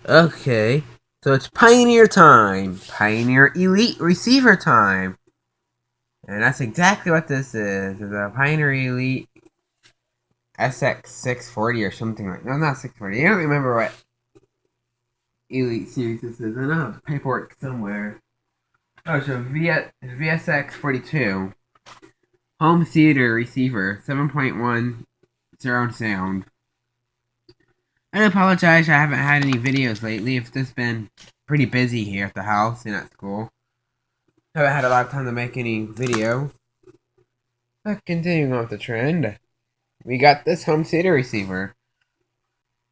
Okay, so it's Pioneer time. Pioneer Elite Receiver time. And that's exactly what this is. It's a Pioneer Elite vsx-640 or something like that. No, not 640. I don't remember what Elite series this is. I don't have the paperwork somewhere. Oh, it's a vsx-42. Home theater receiver. 7.1 surround sound. I apologize, I haven't had any videos lately. It's just been pretty busy here at the house and at school. I haven't had a lot of time to make any video. But continuing on with the trend, we got this home theater receiver.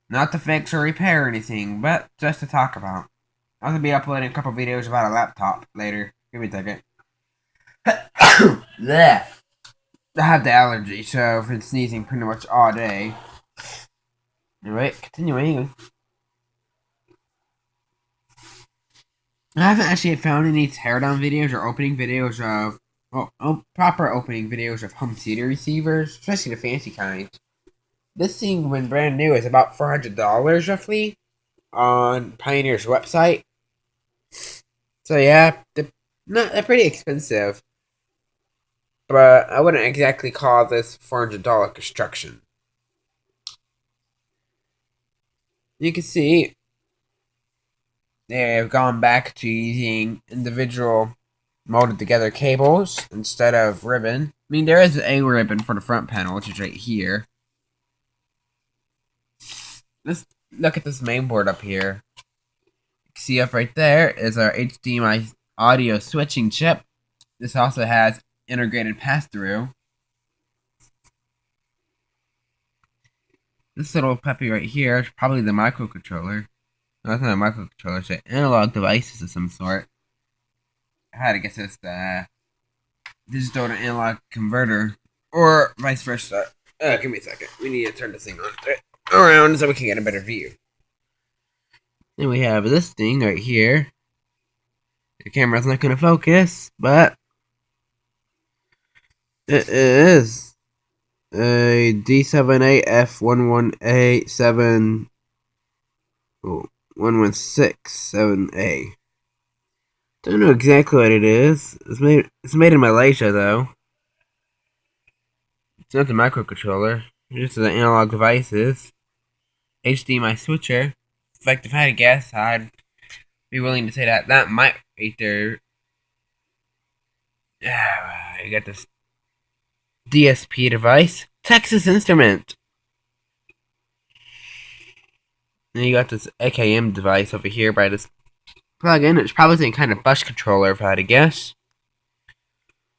Not to fix or repair or anything, but just to talk about. I'm going to be uploading a couple videos about a laptop later. Give me a second. Blech. I have the allergy, so I've been sneezing pretty much all day. Alright, continuing. I haven't actually found any teardown videos or opening videos of proper opening videos of home theater receivers, especially the fancy kind. This thing, when brand new, is about $400 roughly on Pioneer's website. So yeah, they're pretty expensive, but I wouldn't exactly call this $400 construction. You can see they've gone back to using individual molded together cables instead of ribbon. I mean, there is a ribbon for the front panel, which is right here. Let's look at this main board up here. You can see up right there is our HDMI audio switching chip. This also has integrated pass-through. This little puppy right here is probably the microcontroller. No, that's not a microcontroller, it's an analog devices of some sort. I had to guess it's the digital to analog converter, or vice versa. Give me a second. We need to turn this thing on around so we can get a better view. Then we have this thing right here. The camera's not going to focus, but it is a D7AF11A7 116-7A. Don't know exactly what it is. It's made in Malaysia though. It's not the microcontroller. It's just the analog devices. HDMI switcher. In fact, if I had to guess, I'd be willing to say that might right there. You got this DSP device. Texas Instrument. And you got this AKM device over here by this plug-in. It's probably some kind of bus controller if I had to guess.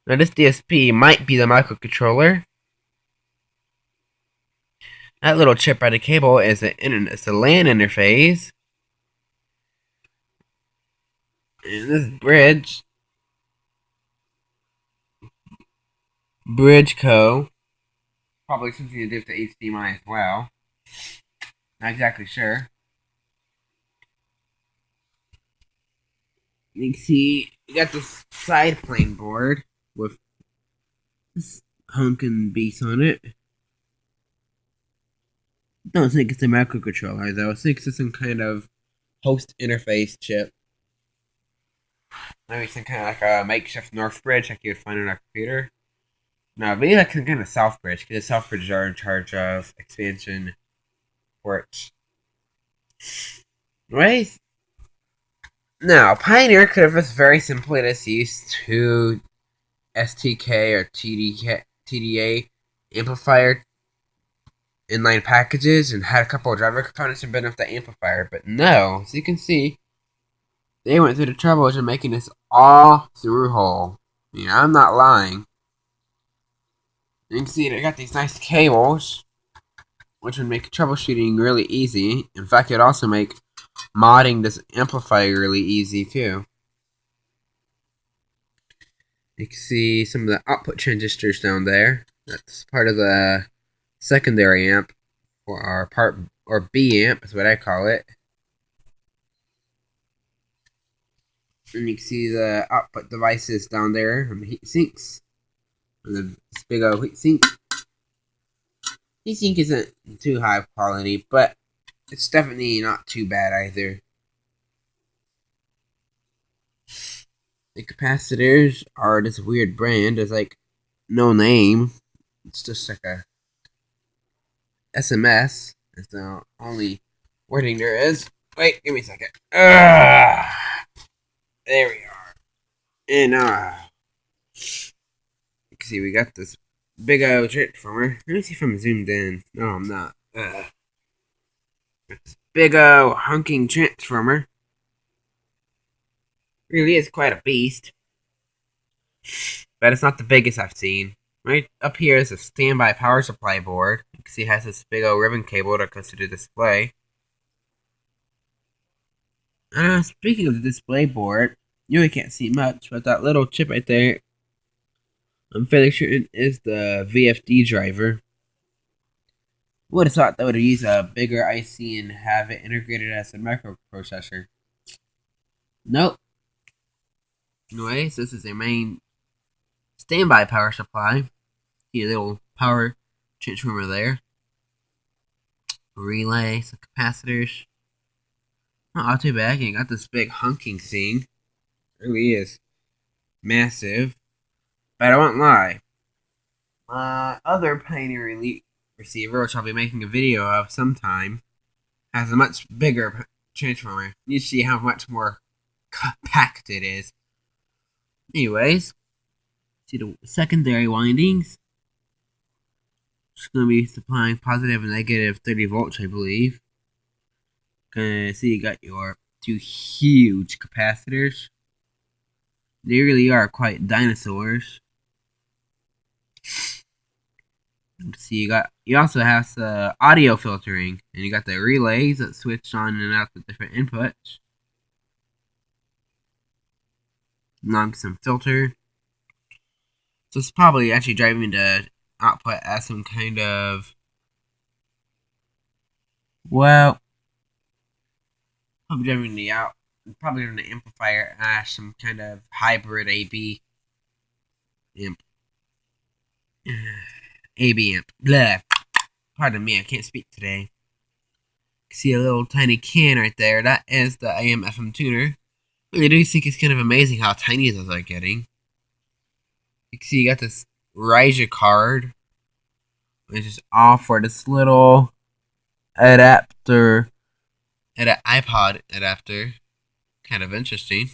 Now this DSP might be the microcontroller. That little chip by the cable is it's a LAN interface. And this bridge co. Probably something to do with the HDMI as well. Not exactly sure. You can see you got this side plane board with this honkin' beast on it. I don't think it's a microcontroller though. I think it's some kind of host interface chip. Maybe some kind of like a makeshift north bridge like you would find on a computer. No, maybe like some kind of south bridge, because the south bridges are in charge of expansion ports. Right? Now, Pioneer could have just very simply just used two STK or TDA amplifier inline packages and had a couple of driver components and been enough the amplifier, but no. As you can see, they went through the troubles of making this all through hole. Yeah, I'm not lying. You can see they got these nice cables, which would make troubleshooting really easy. In fact, it'd also make modding this amplifier really easy too. You can see some of the output transistors down there. That's part of the secondary amp, or our part, or B amp is what I call it. And you can see the output devices down there on the heat sinks. And this big old heat sink. Heat sink isn't too high quality, but it's definitely not too bad either. The capacitors are this weird brand. There's like no name. It's just like a SMS. It's the only wording there is. Wait, give me a second. There we are. And you can see we got this big old transformer. Let me see if I'm zoomed in. No, I'm not. This big old hunking transformer. Really is quite a beast. But it's not the biggest I've seen. Right up here is a standby power supply board. You can see it has this big old ribbon cable that goes to the display. Speaking of the display board, you really can't see much, but that little chip right there, I'm fairly sure it is the VFD driver. Would have thought they would have used a bigger IC and have it integrated as a microprocessor. Nope. Anyways, this is their main standby power supply. See a little power transformer there. Relay, some capacitors. Not too bad. You got this big hunking thing. It really is massive. But I won't lie. My other Pioneer Elite receiver, which I'll be making a video of sometime, has a much bigger transformer. You see how much more compact it is. Anyways, see the secondary windings. It's going to be supplying positive and negative 30 volts, I believe. See, you got your two huge capacitors. They really are quite dinosaurs. See, you also have the audio filtering, and you got the relays that switch on and out the different inputs. Along some filter. So it's probably actually driving the output as some kind of, well, probably driving the amplifier as some kind of hybrid AB amp. AB amp. Blah. Pardon me, I can't speak today. See a little tiny can right there. That is the AM FM tuner. I do think it's kind of amazing how tiny those are getting. You can see you got this Ryja card, which is all for this little adapter, iPod adapter. Kind of interesting.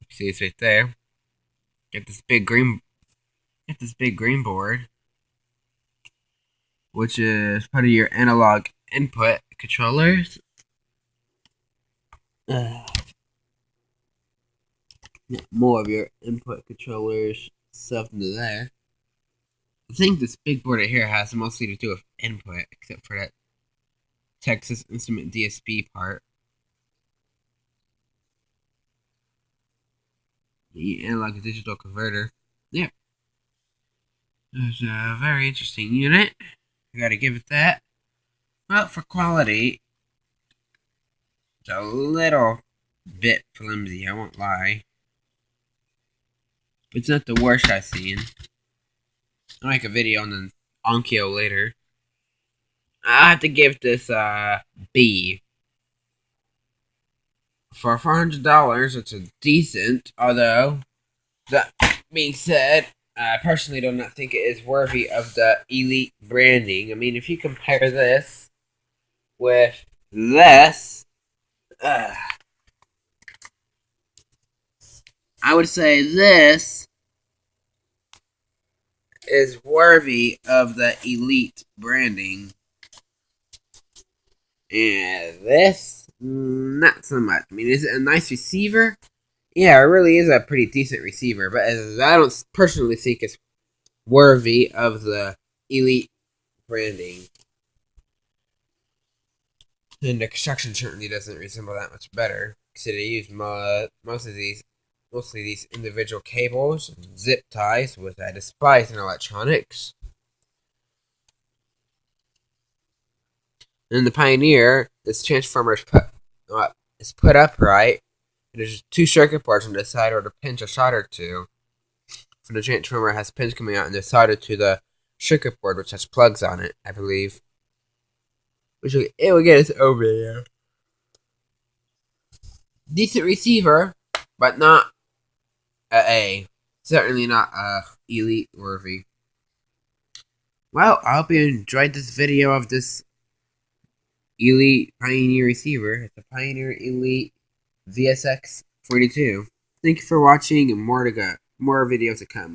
You can see it's right there. Get this big green board, which is part of your analog input controllers. More of your input controllers stuffed into there. I think this big board right here has mostly to do with input, except for that Texas Instrument DSP part. The analog to digital converter. Yep. It's a very interesting unit. I gotta give it that. Well, for quality, it's a little bit flimsy, I won't lie. But it's not the worst I've seen. I'll make a video on the Onkyo later. I have to give this a B. For $400, it's a decent, although, that being said, I personally do not think it is worthy of the Elite branding. I mean, if you compare this with this, I would say this is worthy of the Elite branding. And this, not so much. I mean, is it a nice receiver? Yeah, it really is a pretty decent receiver, but I don't personally think it's worthy of the Elite branding. And the construction certainly doesn't resemble that much better. So they use mostly these individual cables and zip ties, which I despise in electronics. In the Pioneer, this transformer is put upright. There's two circuit boards on the side where the pins are soldered to. For the transformer, has pins coming out and they're soldered to the circuit board, which has plugs on it, I believe. Which it will get us over there. Decent receiver, but not a A. Certainly not a elite worthy. Well, I hope you enjoyed this video of this Elite Pioneer receiver. It's a Pioneer Elite vsx-42. Thank you for watching, and more videos to come.